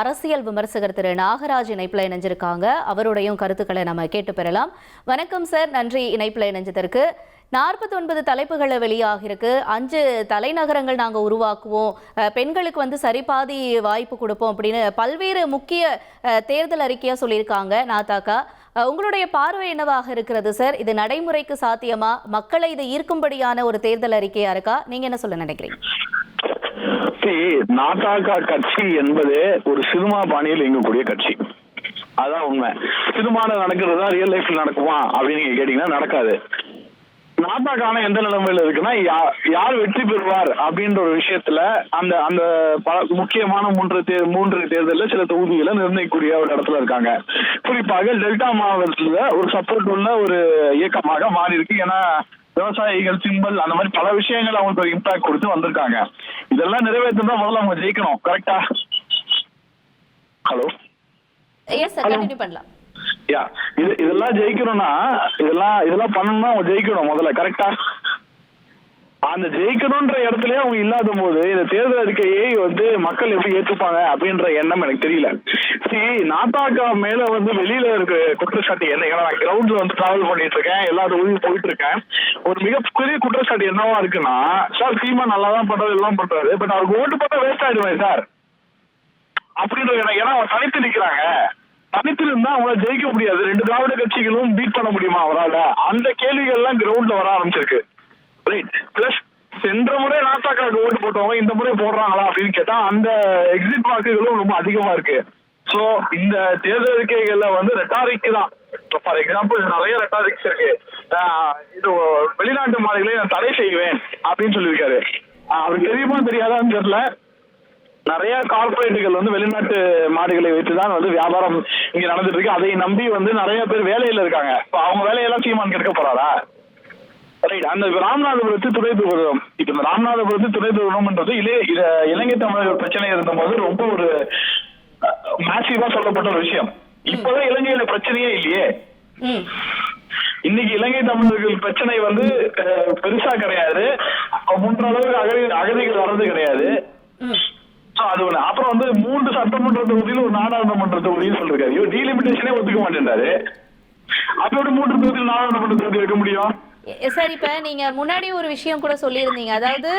அரசியல் விமர்சகர் திரு நாகராஜ் இணைப்பில் இணைஞ்சிருக்காங்க. அவருடைய கருத்துக்களை நம்ம கேட்டு பெறலாம். வணக்கம் சார், நன்றி இணைப்பில் இணைஞ்சதற்கு. 49 தலைப்புகளை வெளியாகிருக்கு. 5 தலைநகரங்கள் நாங்கள் உருவாக்குவோம், பெண்களுக்கு சரிபாதி வாய்ப்பு கொடுப்போம் அப்படின்னு பல்வேறு முக்கிய தேர்தல் அறிக்கையா சொல்லியிருக்காங்க நாதாகா. உங்களுடைய பார்வை என்னவாக இருக்கிறது சார்? இது நடைமுறைக்கு சாத்தியமா? மக்களை இது ஈர்க்கும்படியான ஒரு தேர்தல் அறிக்கையா இருக்கா? நீங்க என்ன சொல்ல நினைக்கிறீங்க? நாதாகா கட்சி என்பது ஒரு சினிமா பாணியில் இயங்கக்கூடிய கட்சி. அதான் உண்மை. சினிமால நடக்கிறதா ரியல் லைஃப்ல நடக்குமா அப்படின்னு நீங்க கேட்டீங்கன்னா நடக்காது. நாதாகான எந்த நிலைமையில இருக்குன்னா, யார் வெற்றி பெறுவார் அப்படின்ற ஒரு விஷயத்துல அந்த அந்த முக்கியமான மூன்று தேர்தலில் சில தொகுதிகளை நிர்ணயிக்கக்கூடிய ஒரு இடத்துல இருக்காங்க. குறிப்பாக டெல்டா மாவட்டத்துல ஒரு சப்போர்ட் உள்ள ஒரு இயக்கமாக மாறி இருக்கு. ஏன்னா விவசாயிகள், சிம்பல், அந்த மாதிரி பல விஷயங்கள் அவங்களுக்கு ஒரு இம்பாக்ட் கொடுத்து வந்திருக்காங்க. இதெல்லாம் நிறைவேற்றா முதல்ல அவங்க ஜெயிக்கணும். கரெக்டா? ஹலோ, பண்ணலாம். இதெல்லாம் ஜெயிக்கணும்னா இதெல்லாம் பண்ணணும்னா அவங்க ஜெயிக்கணும் முதல்ல. கரெக்டா? அந்த ஜெயிக்கணும்ன்ற இடத்துலயே அவங்க இல்லாத போது இந்த தேர்தல் அறிக்கையை மக்கள் எப்படி ஏற்றுப்பாங்க அப்படின்ற எண்ணம் எனக்கு தெரியல. நாதாகா மேல வெளியில இருக்க குற்றச்சாட்டு என்ன? ஏன்னா நான் கிரவுண்ட்ல டிராவல் பண்ணிட்டு இருக்கேன், எல்லா ஊருக்கு போயிட்டு இருக்கேன். ஒரு மிகப்பெரிய குற்றச்சாட்டு என்னவா இருக்குன்னா, சார் சீமா நல்லா தான் பண்றது, எல்லாம் பண்றாரு, பட் அவருக்கு ஓட்டு போட்டா வேஸ்ட் ஆயிடுவேன் சார் அப்படின்ற. ஏன்னா அவங்க தனித்து நிக்கிறாங்க. தனித்து இருந்தா அவங்கள ஜெயிக்க முடியாது. 2 திராவிட கட்சிகளும் பீட் பண்ண முடியுமா அவரால்? அந்த கேள்விகள் எல்லாம் கிரவுண்ட்ல வர ஆரம்பிச்சிருக்கு. பிளஸ் சென்ற முறை நாதாகாவுக்கு ஓட்டு போட்டவங்க இந்த முறை போடுறாங்களா அப்படின்னு கேட்டா அந்த எக்ஸிட் வாக்குகளும் ரொம்ப அதிகமா இருக்கு. சோ இந்த தேர்தல் அறிக்கைகள்ல ரெட்டாரிக் தான். ஃபார் எக்ஸாம்பிள் நிறைய ரெட்டாரிக்ஸ் இருக்கு. இது வெளிநாட்டு மாடுகளை நான் தடை செய்வேன் அப்படின்னு சொல்லியிருக்காரு. அவருக்கு தெரியுமா தெரியாதான்னு தெரியல. நிறைய கார்பரேட்டுகள் வெளிநாட்டு மாடுகளை வைத்துதான் வியாபாரம் இங்க நடந்துட்டு இருக்கு. அதை நம்பி நிறைய பேர் வேலையில இருக்காங்க. அவங்க வேலையெல்லாம் சீமான் கெடுக்க போறாரா? அந்த ராமநாதபுரத்து துணை தூதரகம், இப்ப இந்த ராமநாதபுரத்து துணை தூதரகம்ன்றது இலங்கை தமிழர்கள் பிரச்சனை இருந்தபோது ரொம்ப ஒரு மேசிவா சொல்லப்பட்ட ஒரு விஷயம். இப்பதான் இலங்கையில பிரச்சனையே இல்லையே. இன்னைக்கு இலங்கை தமிழர்கள் பிரச்சனை பெருசா கிடையாது. முன்ற அளவுக்கு அகதிகள் வர்றது கிடையாது. அது ஒண்ணு. அப்புறம் 3 சட்டமன்ற தொகுதியில் ஒரு நாடாளுமன்ற தொகுதியும் சொல்லிருக்காரு. டீலிமிட்டேஷனே ஒத்துக்க மாட்டேன்றாரு. அப்படி 3 தொகுதியில் நாடாளுமன்ற தொகுதி வைக்க முடியும்? சார், இப்ப நீங்க முன்னாடி ஒரு விஷயம் கூட சொல்லியிருந்தீங்க. அதாவது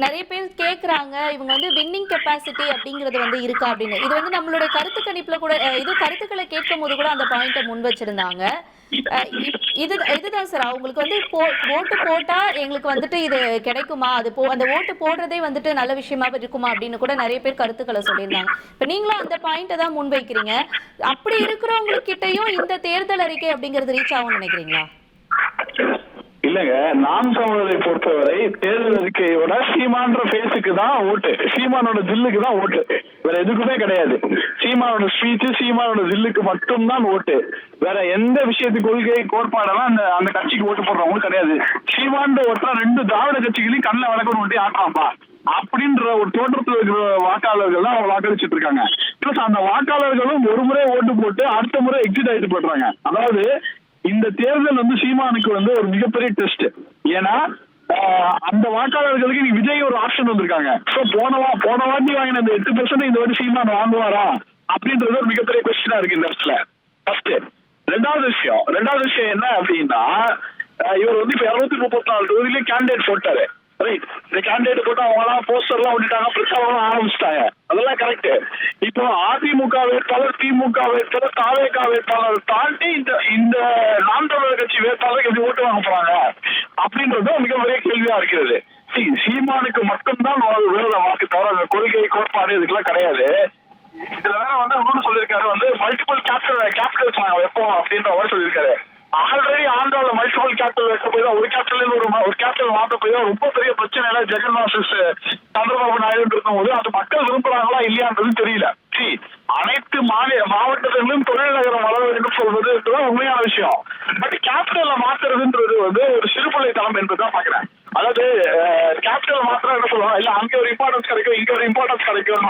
நிறைய பேர் கேக்குறாங்க, இவங்க வின்னிங் கெப்பாசிட்டி அப்படிங்கிறது இருக்கா அப்படின்னு. இது நம்மளுடைய கருத்து கணிப்புல கூட இது கருத்துக்களை கேட்கும் போது கூட அந்த பாயிண்ட முன் வச்சிருந்தாங்க. இதுதான் சார், அவங்களுக்கு ஓட்டு போட்டா எங்களுக்கு இது கிடைக்குமா, அது அந்த ஓட்டு போடுறதே நல்ல விஷயமா இருக்குமா அப்படின்னு கூட நிறைய பேர் கருத்துக்களை சொல்லியிருந்தாங்க. இப்ப நீங்களும் அந்த பாயிண்ட தான் முன் வைக்கிறீங்க. அப்படி இருக்கிறவங்க கிட்டையும் இந்த தேர்தல் அறிக்கை அப்படிங்கிறது ரீச் ஆகும்னு நினைக்கிறீங்களா? இல்லங்க, நாம் தமிழரை பொறுத்தவரை தேர்தல் அறிக்கையோட சீமான்ற பேஸுக்கு தான் ஓட்டு, சீமானோட ஜில்லுக்கு தான் ஓட்டு, வேற எதுக்குமே கிடையாது. சீமானோட ஸ்பீச், சீமானோட ஜில்லுக்கு மட்டும்தான் ஓட்டு. வேற எந்த விஷயத்துக்கு கொள்கை கோட்பாடெல்லாம் அந்த கட்சிக்கு ஓட்டு போடுறவங்க கிடையாது. சீமான்ற ஓட்டுல 2 திராவிட கட்சிகளையும் கண்ணில் வழக்கம் ஓட்டி ஆட்டாம்பா அப்படின்ற ஒரு தோற்றத்தில் இருக்கிற வாக்காளர்கள் தான் அவங்க வாக்களிச்சுட்டு இருக்காங்க. பிளஸ் அந்த வாக்காளர்களும் ஒரு முறை ஓட்டு போட்டு அடுத்த முறை எக்ஸிட் ஆயிட்டு போடுறாங்க. அதாவது இந்த தேர்தல் சீமானுக்கு ஒரு மிகப்பெரிய டெஸ்ட். ஏன்னா அந்த வாக்காளர்களுக்கு நீ விஜய் ஒரு ஆப்ஷன் வந்திருக்காங்க. போன வாட்டி வாங்கின அந்த 8% இந்த வாட்டி சீமான் வாங்குவாரா அப்படின்றது ஒரு மிகப்பெரிய கொஸ்டினா இருக்கு இந்த இடத்துல. ஃபர்ஸ்ட். ரெண்டாவது விஷயம் என்ன அப்படின்னா, இவர் இப்ப 234 தொகுதியிலேயே கேண்டிடேட் போட்டாரு. இந்த கேண்டிடேட் போட்டு அவங்க எல்லாம் போஸ்டர் எல்லாம் விட்டுட்டாங்க, பிரச்சாரம் ஆரம்பிச்சிட்டாங்க. அதெல்லாம் கரெக்ட். இப்போ அதிமுக வேட்பாளர், திமுக வேட்பாளர், தாவேகா வேட்பாளர் தாண்டி இந்த நாம் தமிழர் கட்சி வேட்பாளருக்கு எப்படி ஓட்டு வாங்க போறாங்க அப்படின்றது மிகப்பெரிய கேள்வியா இருக்கிறது. சீமானுக்கு மட்டும்தான் வேற வாக்கு, தவிர கொள்கை கோட்பாடு இதுக்கெல்லாம் கிடையாது. இதுல வேற இன்னொன்னு சொல்லியிருக்காரு, மல்டிபிள் கேபிட்டல்ஸ் நாங்க வைப்போம் அப்படின்ற மாதிரி சொல்லியிருக்காரு. ஆல்ரெடி ஆந்திரால மல்டிபிள் கேபிட்டல் வைக்க போய் தான் ஒரு கேபிட்டல் மாற்ற போய் தான் ரொம்ப பெரிய பிரச்சனை ஜெகன் மாசஸ் சந்திரபாபு நாயுடு இருக்கும் போது அது மக்கள் விரும்புறாங்களா இல்லையான்றது தெரியல. அனைத்து மாவட்டத்திலும் தொழில்நகரம் வளர வேண்டும் சொல்வது உண்மையான விஷயம். பட் கேபிட்டல்ல மாத்துறதுன்றது ஒரு சிறுபிள்ளைத்தனம் என்பதுதான் பாக்குறேன். அதாவது கேபிட்டல் மாத்திரம் என்ன சொல்லுவாங்க, இல்ல அங்க ஒரு இம்பார்ட்டன்ஸ் கிடைக்கும், இங்க ஒரு இம்பார்ட்டன்ஸ் கிடைக்கும்.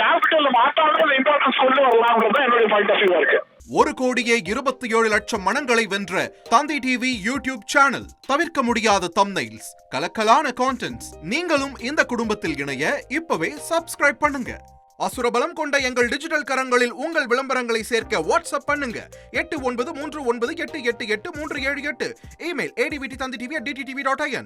கேபிட்டல்ல மாத்தாலும் இம்பார்ட்டன்ஸ் கொண்டு வரலாம்ன்றது என்னுடைய பாயிண்ட் ஆஃப் வியூவா இருக்கு. 1,27,00,000 மனங்களை வென்ற தந்தி டிவி யூடியூப் சேனல். தவிர்க்க முடியாத தம்ப்நெயில்ஸ், கலக்கலான கான்டென்ட்ஸ். நீங்களும் இந்த குடும்பத்தில் இணைய இப்பவே சப்ஸ்கிரைப் பண்ணுங்க. அசுரபலம் கொண்ட எங்கள் டிஜிட்டல் கரங்களில் உங்கள் விளம்பரங்களை சேர்க்க வாட்ஸ்அப் பண்ணுங்க 8939888838. Email advttv@dttv.in.